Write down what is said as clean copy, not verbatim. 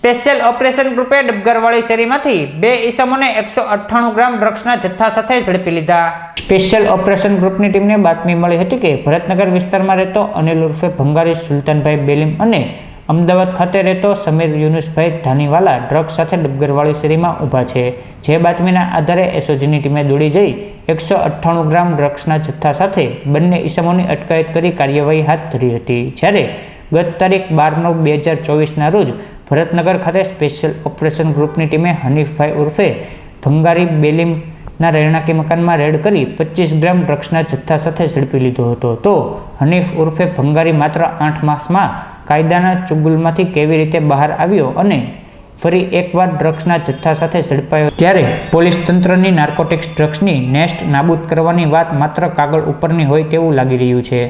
Special operation ગ્રુપે ડબગરવાળી શેરીમાંથી 2 ઈસમોને 198 ગ્રામ ડ્રગ્સના જથ્થા સાથે ઝડપી લીધા। સ્પેશિયલ ઓપરેશન ગ્રુપની ટીમને બાતમી મળી હતી કે ભરતનગર વિસ્તારમાં રહેતો અનિલ ઉર્ફે ભંગારી સુલતાનભાઈ બેલીમ અને અમદાવાદ ખાતે રહેતો સમીર યુનુસભાઈ ધાનીવાલા ડ્રગ્સ સાથે ડબગરવાળી શેરીમાં ઊભા છે। જે બાતમીના આધારે એસઓજીની ટીમે દોડી જઈ 198 ગ્રામ ડ્રગ્સના જથ્થા સાથે બંને ઈસમોની અટકાયત કરી કાર્યવાહી હાથ ધરી હતી। જ્યારે ગત તારીખ 12/9/2024ના રોજ ભરતનગર ખાતે સ્પેશિયલ ઓપરેશન ગ્રુપની ટીમે હનીફભાઈ ઉર્ફે ભંગારી બેલીમના રહેણાંકી મકાનમાં રેડ કરી 25 ગ્રામ ડ્રગ્સના જથ્થા સાથે ઝડપી લીધો હતો। તો હનીફ ઉર્ફે ભંગારી માત્ર 8 માસમાં કાયદાના ચુંગલમાંથી કેવી રીતે બહાર આવ્યો અને ફરી એકવાર ડ્રગ્સના જથ્થા સાથે ઝડપાયો, ત્યારે પોલીસ તંત્રની નાર્કોટિક્સ ડ્રગ્સની નેસ્ટ નાબૂદ કરવાની વાત માત્ર કાગળ ઉપરની હોય તેવું લાગી રહ્યું છે।